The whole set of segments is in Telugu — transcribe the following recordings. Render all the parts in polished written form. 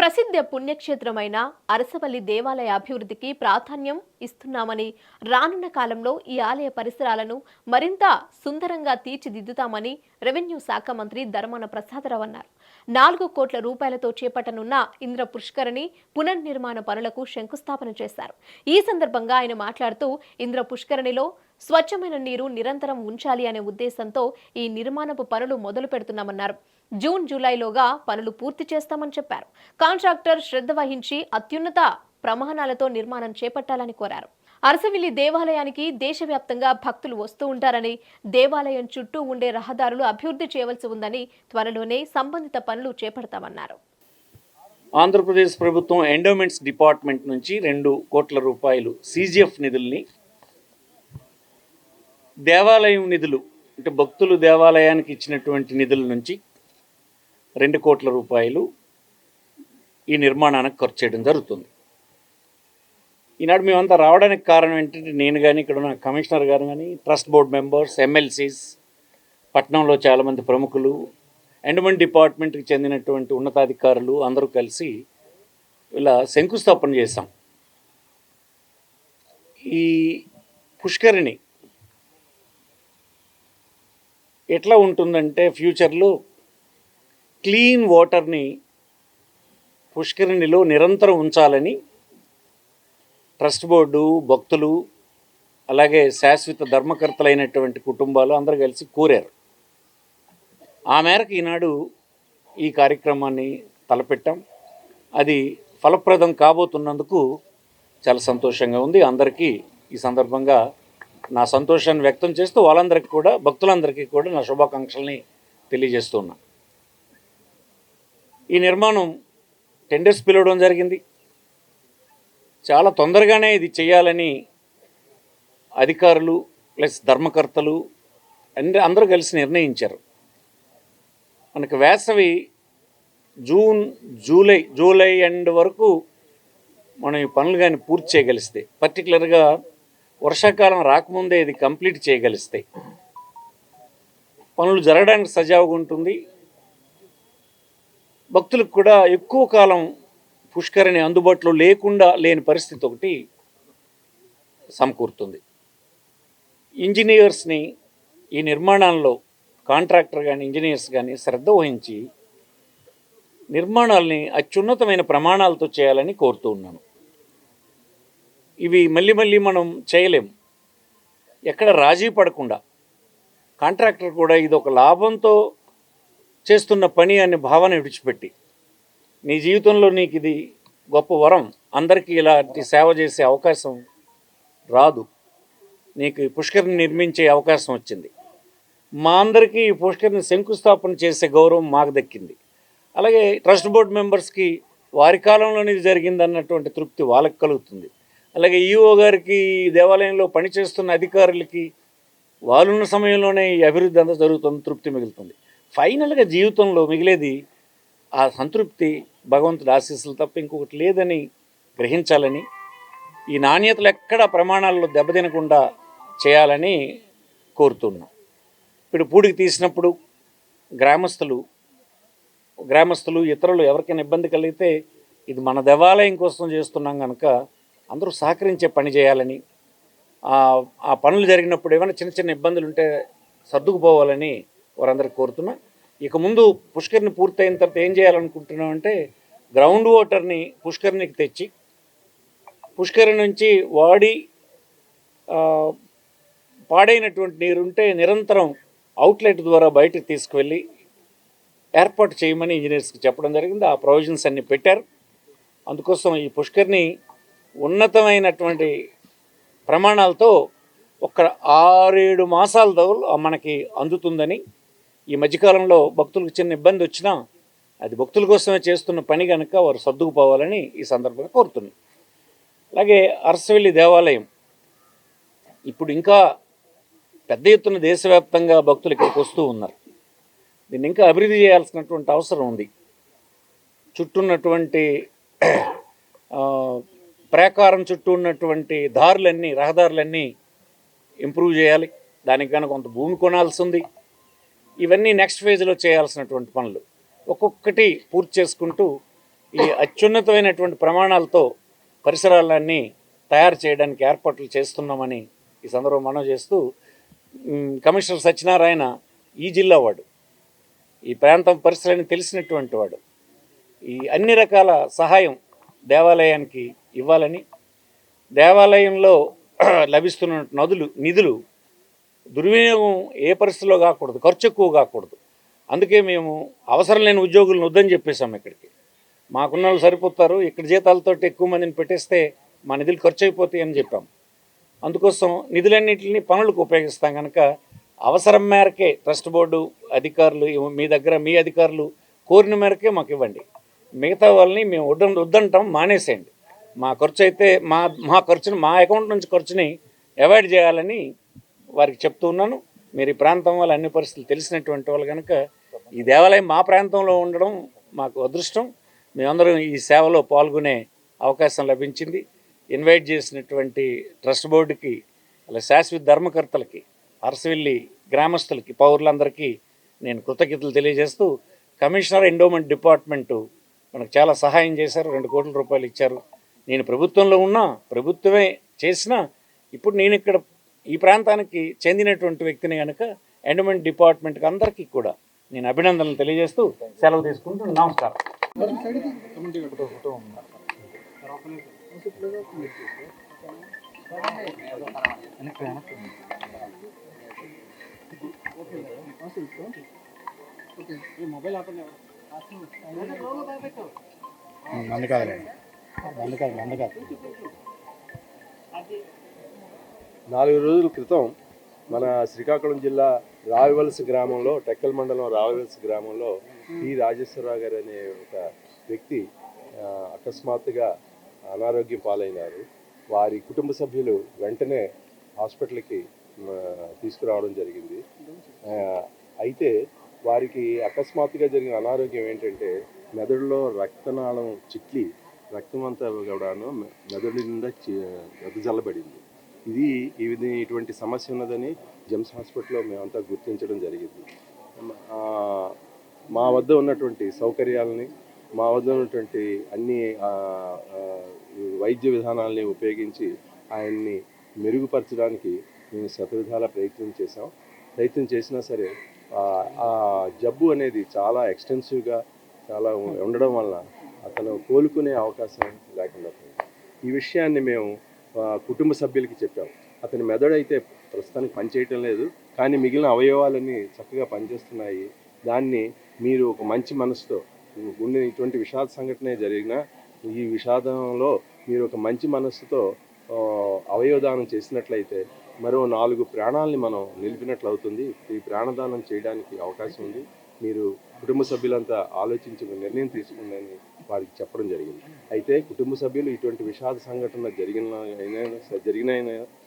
ప్రసిద్ధ పుణ్యక్షేత్రమైన అరసవల్లి దేవాలయ అభివృద్ధికి ప్రాధాన్యం ఇస్తున్నామని, రానున్న కాలంలో ఈ ఆలయ పరిసరాలను మరింత సుందరంగా తీర్చిదిద్దుతామని రెవెన్యూ శాఖ మంత్రి ధర్మాన ప్రసాదరావు అన్నారు. 4 కోట్ల రూపాయలతో చేపట్టనున్న ఇంద్ర పుష్కరిణి పునర్నిర్మాణ పనులకు శంకుస్థాపన చేశారు. ఈ సందర్భంగా ఆయన మాట్లాడుతూ, ఇంద్ర పుష్కరిణిలో స్వచ్ఛమైన నీరు నిరంతరం ఉంచాలి అనే ఉద్దేశంతో ఈ నిర్మాణపు పనులు మొదలు పెడుతున్నామన్నారు. జూన్ జూలైలోగా పనులు పూర్తి చేస్తామని చెప్పారు. కాంట్రాక్టర్ శ్రద్ధ వహించి అత్యున్నత ప్రమాణాలతో నిర్మాణం చేపట్టాలని కోరారు. అరసవిల్లి దేవాలయానికి దేశవ్యాప్తంగా భక్తులు వస్తూ ఉంటారని, దేవాలయం చుట్టూ ఉండే రహదారులు అభివృద్ధి చేయవలసి ఉందని, త్వరలోనే సంబంధిత పనులు చేపడతామన్నారు. ఆంధ్రప్రదేశ్ ప్రభుత్వం ఎండోమెంట్స్ డిపార్ట్మెంట్ నుంచి 2 కోట్ల రూపాయలు CGF నిధుల్ని దేవాలయం నిధులు అంటే భక్తులు దేవాలయానికి ఇచ్చినటువంటి నిధుల నుంచి 2 కోట్ల రూపాయలు ఈ నిర్మాణానికి ఖర్చు చేయడం జరుగుతుంది. ఈనాడు మేమంతా రావడానికి కారణం ఏంటంటే, నేను కానీ ఇక్కడ ఉన్న కమిషనర్ గారు కానీ, ట్రస్ట్ బోర్డ్ మెంబర్స్, MLCs, పట్టణంలో చాలామంది ప్రముఖులు, ఎండోమెంట్ డిపార్ట్మెంట్కి చెందినటువంటి ఉన్నతాధికారులు అందరూ కలిసి ఇలా శంకుస్థాపన చేశాం. ఈ పుష్కరిణి ఎట్లా ఉంటుందంటే, ఫ్యూచర్లో క్లీన్ వాటర్ని పుష్కరిణిలో నిరంతరం ఉంచాలని ట్రస్ట్ బోర్డు, భక్తులు, అలాగే శాశ్వత ధర్మకర్తలైనటువంటి కుటుంబాలు అందరూ కలిసి కోరారు. ఆ మేరకు ఈనాడు ఈ కార్యక్రమాన్ని తలపెట్టాం. అది ఫలప్రదం కాబోతున్నందుకు చాలా సంతోషంగా ఉంది. అందరికీ ఈ సందర్భంగా నా సంతోషాన్ని వ్యక్తం చేస్తూ, వాళ్ళందరికీ కూడా, భక్తులందరికీ కూడా నా శుభాకాంక్షల్ని తెలియజేస్తున్నా. ఈ నిర్మాణం టెండర్స్ పిలవడం జరిగింది. చాలా తొందరగానే ఇది చేయాలని అధికారులు ప్లస్ ధర్మకర్తలు అందరూ కలిసి నిర్ణయించారు. మనకు వేసవి జూన్ జూలై ఎండ్ వరకు మనం ఈ పనులు కానీ పూర్తి చేయగలిస్తే, పర్టికులర్గా వర్షాకాలం రాకముందే ఇది కంప్లీట్ చేయగలిస్తే పనులు జరగడానికి సజావుగా ఉంటుంది. భక్తులకు కూడా ఎక్కువ కాలం పుష్కరిణి అందుబాటులో లేని పరిస్థితి ఒకటి సమకూరుతుంది. ఇంజనీర్స్ని ఈ నిర్మాణాల్లో కాంట్రాక్టర్ కానీ, ఇంజనీర్స్ కానీ శ్రద్ధ వహించి నిర్మాణాలని అత్యున్నతమైన ప్రమాణాలతో చేయాలని కోరుతూ ఉన్నాను. ఇవి మళ్ళీ మనం చేయలేం. ఎక్కడ రాజీ పడకుండా కాంట్రాక్టర్ కూడా ఇది ఒక లాభంతో చేస్తున్న పని అనే భావన విడిచిపెట్టి, నీ జీవితంలో నీకు ఇది గొప్ప వరం, అందరికీ ఇలాంటి సేవ చేసే అవకాశం రాదు, నీకు పుష్కరిని నిర్మించే అవకాశం వచ్చింది, మా అందరికీ ఈ పుష్కరిని శంకుస్థాపన చేసే గౌరవం మాకు దక్కింది, అలాగే ట్రస్ట్ బోర్డ్ మెంబర్స్కి వారి కాలంలోనే ఇది జరిగింది అన్నటువంటి తృప్తి వాళ్ళకి కలుగుతుంది, అలాగే ఈఓ గారికి, దేవాలయంలో పనిచేస్తున్న అధికారులకి వాళ్ళున్న సమయంలోనే ఈ అభివృద్ధి అంతా జరుగుతుంది, తృప్తి మిగులుతుంది. ఫైనల్గా జీవితంలో మిగిలేది ఆ సంతృప్తి, భగవంతుడి ఆశీస్సులు తప్ప ఇంకొకటి లేదని గ్రహించాలని, ఈ నాణ్యతలు ఎక్కడ ప్రమాణాల్లో దెబ్బతినకుండా చేయాలని కోరుతున్నాం. ఇప్పుడు పూడికి తీసినప్పుడు గ్రామస్తులు ఇతరులు ఎవరికైనా ఇబ్బంది కలిగితే, ఇది మన దేవాలయం కోసం చేస్తున్నాం కనుక అందరూ సహకరించే పని చేయాలని, ఆ పనులు జరిగినప్పుడు ఏమైనా చిన్న ఇబ్బందులు ఉంటే సర్దుకుపోవాలని వారందరికీ కోరుతున్నా. ఇక ముందు పుష్కరిని పూర్తయిన తర్వాత ఏం చేయాలనుకుంటున్నామంటే, గ్రౌండ్ వాటర్ని పుష్కరినికి తెచ్చి, పుష్కరి నుంచి పాడైనటువంటి నీరుంటే నిరంతరం అవుట్లెట్ ద్వారా బయటకు తీసుకువెళ్ళి ఏర్పాటు చేయమని ఇంజనీర్స్కి చెప్పడం జరిగింది. ఆ ప్రొవిజన్స్ అన్నీ పెట్టారు. అందుకోసం ఈ పుష్కరిని ఉన్నతమైనటువంటి ప్రమాణాలతో ఒక 6-7 మాసాలతో మనకి అందుతుందని, ఈ మధ్యకాలంలో భక్తులకు చిన్న ఇబ్బంది వచ్చినా అది భక్తుల కోసమే చేస్తున్న పని కనుక వారు సర్దుకుపోవాలని ఈ సందర్భంగా కోరుతున్నాను. అలాగే అరసవల్లి దేవాలయం ఇప్పుడు ఇంకా పెద్ద ఎత్తున దేశవ్యాప్తంగా భక్తులు ఇక్కడికి వస్తూ ఉన్నారు. దీన్ని ఇంకా అభివృద్ధి చేయాల్సినటువంటి అవసరం ఉంది. చుట్టూ ఉన్నటువంటి ప్రాకారం చుట్టూ ఉన్నటువంటి రహదారులన్నీ ఇంప్రూవ్ చేయాలి. దానికి కనుక కొంత భూమి కొనాల్సి ఉంది. ఇవన్నీ నెక్స్ట్ ఫేజ్లో చేయాల్సినటువంటి పనులు. ఒక్కొక్కటి పూర్తి చేసుకుంటూ ఈ అత్యున్నతమైనటువంటి ప్రమాణాలతో పరిసరాలన్నీ తయారు చేయడానికి ఏర్పాట్లు చేస్తున్నామని ఈ సందర్భం మనం చేస్తూ కమిషనర్ సత్యనారాయణ ఈ జిల్లా వాడు, ఈ ప్రాంతం పరిసరాన్ని తెలిసినటువంటి వాడు, ఈ అన్ని రకాల సహాయం దేవాలయానికి ఇవ్వాలని, దేవాలయంలో లభిస్తున్న నిధులు దుర్వినియోగం ఏ పరిస్థితిలో కాకూడదు, ఖర్చు ఎక్కువ కాకూడదు. అందుకే మేము అవసరం లేని ఉద్యోగులను వద్దని చెప్పేశాం. ఇక్కడికి మాకున్న వాళ్ళు సరిపోతారు, ఇక్కడ జీతాలతో ఎక్కువ మందిని పెట్టేస్తే మా నిధులు ఖర్చు అయిపోతాయి అని చెప్పాం. అందుకోసం నిధులన్నింటినీ పనులకు ఉపయోగిస్తాం కనుక అవసరం మేరకే ట్రస్ట్ బోర్డు అధికారులు మీ అధికారులు కోరిన మేరకే మాకు ఇవ్వండి. మిగతా వాళ్ళని మేము వద్దంటాం మానేసేయండి. మా ఖర్చు అయితే మా ఖర్చుని, మా అకౌంట్ నుంచి ఖర్చుని అవాయిడ్ చేయాలని వారికి చెప్తూ ఉన్నాను. మీరు ఈ ప్రాంతం వాళ్ళు అన్ని పరిస్థితులు తెలిసినటువంటి వాళ్ళు కనుక ఈ దేవాలయం మా ప్రాంతంలో ఉండడం మాకు అదృష్టం. మేమందరం ఈ సేవలో పాల్గొనే అవకాశం లభించింది. ఇన్వైట్ చేసినటువంటి ట్రస్ట్ బోర్డుకి, అలా శాశ్వత ధర్మకర్తలకి, అరసవిల్లి గ్రామస్తులకి, పౌరులందరికీ నేను కృతజ్ఞతలు తెలియజేస్తూ, కమిషనర్ ఎండోమెంట్ డిపార్ట్మెంటు మనకు చాలా సహాయం చేశారు. 2 కోట్ల రూపాయలు ఇచ్చారు. నేను ప్రభుత్వంలో ఉన్నా, ప్రభుత్వమే చేసినా, ఇప్పుడు నేను ఇక్కడ ఈ ప్రాంతానికి చెందినటువంటి వ్యక్తిని కనుక ఎండోమెంట్ డిపార్ట్మెంట్కి అందరికీ కూడా నేను అభినందనలు తెలియజేస్తూ సెలవు తీసుకుంటూ నమస్కారం. నాలుగు రోజుల క్రితం మన శ్రీకాకుళం జిల్లా రావివలస గ్రామంలో, టెక్కల్ మండలం రావివలస గ్రామంలో టి రాజేశ్వరరావు గారు అనే ఒక వ్యక్తి అకస్మాత్తుగా అనారోగ్యం పాలైనారు. వారి కుటుంబ సభ్యులు వెంటనే హాస్పిటల్కి తీసుకురావడం జరిగింది. అయితే వారికి అకస్మాత్తుగా జరిగిన అనారోగ్యం ఏంటంటే మెదడులో రక్తనాళం చిట్లి రక్తం అంతా కూడాను మెదడు నిండా వెదజల్లబడింది. ఇటువంటి సమస్య ఉన్నదని జెమ్స్ హాస్పిటల్లో మేమంతా గుర్తించడం జరిగింది. మా వద్ద ఉన్నటువంటి సౌకర్యాలని, మా వద్ద ఉన్నటువంటి అన్ని వైద్య విధానాలని ఉపయోగించి ఆయన్ని మెరుగుపరచడానికి మేము శతవిధాల ప్రయత్నం చేసినా సరే ఆ జబ్బు అనేది చాలా ఎక్స్టెన్సివ్గా చాలా ఉండడం వలన అతను కోలుకునే అవకాశం లేకుండా పోయింది. ఈ విషయాన్ని మేము కుటుంబ సభ్యులకి చెప్పాము. అతని మెదడు అయితే ప్రస్తుతానికి పనిచేయటం లేదు, కానీ మిగిలిన అవయవాలన్నీ చక్కగా పనిచేస్తున్నాయి. దాన్ని మీరు ఒక మంచి మనసుతో, ఇటువంటి విషాద సంఘటనే జరిగిన ఈ విషాదంలో మీరు ఒక మంచి మనసుతో అవయవదానం చేసినట్లయితే మరో 4 ప్రాణాలని మనం నిలిపినట్లు అవుతుంది. ఈ ప్రాణదానం చేయడానికి అవకాశం ఉంది. మీరు కుటుంబ సభ్యులంతా ఆలోచించి నిర్ణయం తీసుకుందని వారికి చెప్పడం జరిగింది. అయితే కుటుంబ సభ్యులు ఇటువంటి విషాద సంఘటన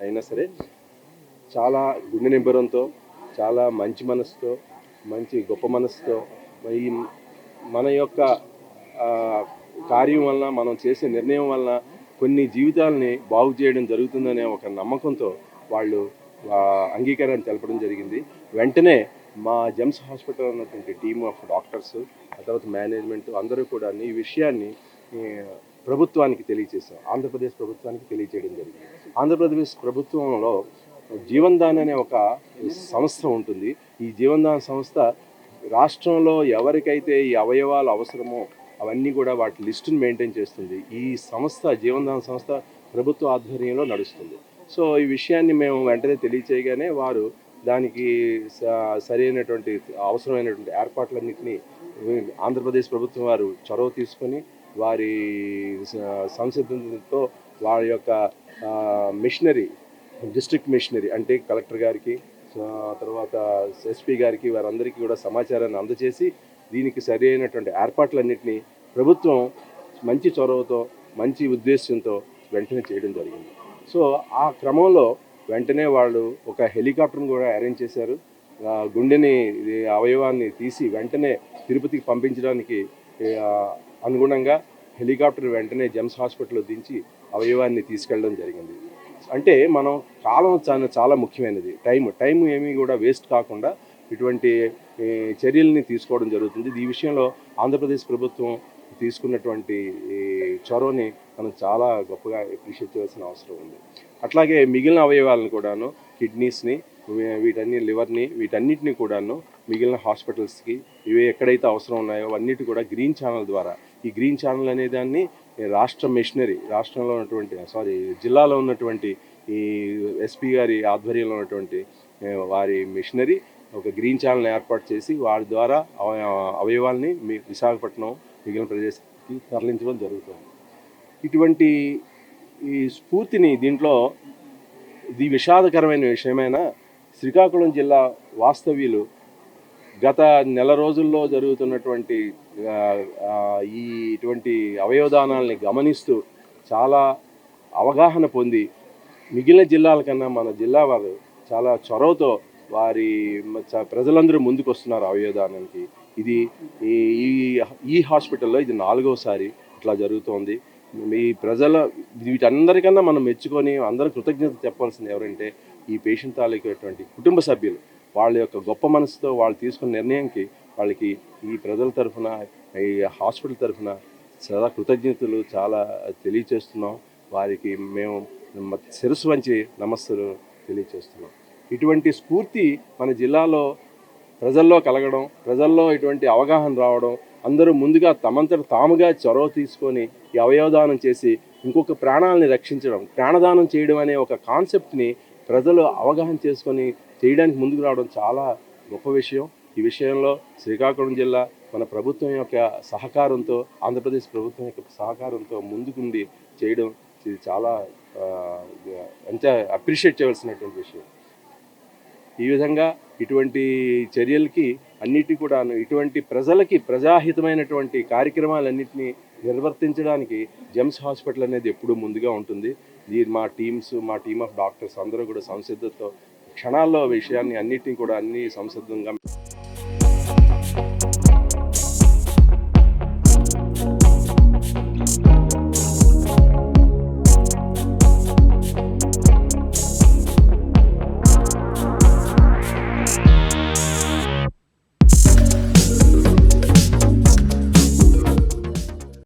అయినా సరే చాలా గుండె నింబరంతో, చాలా మంచి మనసుతో, మంచి గొప్ప మనసుతో ఈ మన యొక్క కార్యం వలన, మనం చేసే నిర్ణయం వలన కొన్ని జీవితాలని బాగు చేయడం జరుగుతుందనే ఒక నమ్మకంతో వాళ్ళు అంగీకారాన్ని తెలపడం జరిగింది. వెంటనే మా జెమ్స్ హాస్పిటల్ ఉన్నటువంటి టీమ్ ఆఫ్ డాక్టర్స్, ఆ తర్వాత మేనేజ్మెంట్ అందరూ కూడా ఈ విషయాన్ని ప్రభుత్వానికి తెలియజేశాం. ఆంధ్రప్రదేశ్ ప్రభుత్వానికి తెలియజేయడం జరిగింది. ఆంధ్రప్రదేశ్ ప్రభుత్వంలో జీవన్దాన్ అనే ఒక సంస్థ ఉంటుంది. ఈ జీవన్దాన్ సంస్థ రాష్ట్రంలో ఎవరికైతే ఈ అవయవాలు అవసరమో అవన్నీ కూడా వాటి లిస్టును మెయింటైన్ చేస్తుంది. ఈ సంస్థ, జీవన్దాన్ సంస్థ ప్రభుత్వ ఆధ్వర్యంలో నడుస్తుంది. సో ఈ విషయాన్ని మేము వెంటనే తెలియచేయగానే వారు దానికి సరైనటువంటి అవసరమైనటువంటి ఏర్పాట్లన్నింటినీ ఆంధ్రప్రదేశ్ ప్రభుత్వం వారు చొరవ తీసుకొని వారి సంసిద్ధతతో వారి యొక్క మిషనరీ, డిస్ట్రిక్ట్ మిషనరీ అంటే కలెక్టర్ గారికి, తర్వాత ఎస్పీ గారికి, వారందరికీ కూడా సమాచారాన్ని అందజేసి దీనికి సరి అయినటువంటి ఏర్పాట్లన్నింటినీ ప్రభుత్వం మంచి చొరవతో, మంచి ఉద్దేశంతో వెంటనే చేయడం జరిగింది. సో ఆ క్రమంలో వెంటనే వాళ్ళు ఒక హెలికాప్టర్ని కూడా అరేంజ్ చేశారు. గుండెని, అవయవాన్ని తీసి వెంటనే తిరుపతికి పంపించడానికి అనుగుణంగా హెలికాప్టర్ వెంటనే జెమ్స్ హాస్పిటల్లో దించి అవయవాన్ని తీసుకెళ్ళడం జరిగింది. అంటే మనం కాలం చాలా ముఖ్యమైనది. టైం ఏమీ కూడా వేస్ట్ కాకుండా ఇటువంటి చర్యల్ని తీసుకోవడం జరుగుతుంది. ఈ విషయంలో ఆంధ్రప్రదేశ్ ప్రభుత్వం తీసుకున్నటువంటి ఈ చొరవని మనం చాలా గొప్పగా అప్రిషియేట్ చేయాల్సిన అవసరం ఉంది. అట్లాగే మిగిలిన అవయవాలను కూడాను, కిడ్నీస్ని, లివర్ని, వీటన్నిటిని కూడాను మిగిలిన హాస్పిటల్స్కి ఇవి ఎక్కడైతే అవసరం ఉన్నాయో అన్నిటి కూడా గ్రీన్ ఛానల్ ద్వారా, ఈ గ్రీన్ ఛానల్ అనే దాన్ని రాష్ట్ర మిషనరీ, రాష్ట్రంలో ఉన్నటువంటి జిల్లాలో ఉన్నటువంటి ఈ ఎస్పీ గారి ఆధ్వర్యంలో ఉన్నటువంటి వారి మిషనరీ ఒక గ్రీన్ ఛానల్ ఏర్పాటు చేసి వారి ద్వారా అవయవాల్ని విశాఖపట్నం మిగిలిన ప్రదేశానికి తరలించడం జరుగుతుంది. ఇటువంటి ఈ స్ఫూర్తిని దీంట్లో ఇది విషాదకరమైన విషయమైన శ్రీకాకుళం జిల్లా వాస్తవ్యులు గత నెల రోజుల్లో జరుగుతున్నటువంటి ఇటువంటి అవయవదానాల్ని గమనిస్తూ చాలా అవగాహన పొంది మిగిలిన జిల్లాల కన్నా మన జిల్లా వారు చాలా చొరవతో వారి ప్రజలందరూ ముందుకు వస్తున్నారు అవయవదానానికి. ఇది ఈ హాస్పిటల్లో ఇది 4వసారి ఇట్లా జరుగుతోంది. మీ ప్రజల వీటందరికన్నా మనం మెచ్చుకొని అందరూ కృతజ్ఞత చెప్పాల్సింది ఎవరంటే ఈ పేషెంట్ తాలూకటువంటి కుటుంబ సభ్యులు. వాళ్ళ యొక్క గొప్ప మనసుతో వాళ్ళు తీసుకున్న నిర్ణయంకి వాళ్ళకి ఈ ప్రజల తరఫున, ఈ హాస్పిటల్ తరఫున చాలా కృతజ్ఞతలు చాలా తెలియచేస్తున్నాం. వారికి మేము శిరస్సు వంచి నమస్సులు తెలియచేస్తున్నాం. ఇటువంటి స్ఫూర్తి మన జిల్లాలో ప్రజల్లో కలగడం, ప్రజల్లో ఇటువంటి అవగాహన రావడం, అందరూ ముందుగా తమంతట తాముగా చొరవ తీసుకొని ఈ అవయవదానం చేసి ఇంకొక ప్రాణాలని రక్షించడం, ప్రాణదానం చేయడం అనే ఒక కాన్సెప్ట్ని ప్రజలు అవగాహన చేసుకొని చేయడానికి ముందుకు రావడం చాలా గొప్ప విషయం. ఈ విషయంలో శ్రీకాకుళం జిల్లా మన ప్రభుత్వం యొక్క సహకారంతో, ఆంధ్రప్రదేశ్ ప్రభుత్వం యొక్క సహకారంతో ముందుకుండి చేయడం ఇది చాలా అంతే అప్రిషియేట్ చేయవలసినటువంటి విషయం. ఈ విధంగా ఇటువంటి చర్యలకి అన్నిటి కూడా ఇటువంటి ప్రజలకి ప్రజాహితమైనటువంటి కార్యక్రమాలన్నింటినీ నిర్వర్తించడానికి జెమ్స్ హాస్పిటల్ అనేది ఎప్పుడూ ముందుగా ఉంటుంది. మా టీమ్ ఆఫ్ డాక్టర్స్ అందరూ కూడా సంసిద్ధతతో క్షణాల్లో విషయాన్ని అన్నిటినీ కూడా అన్ని సంసిద్ధంగా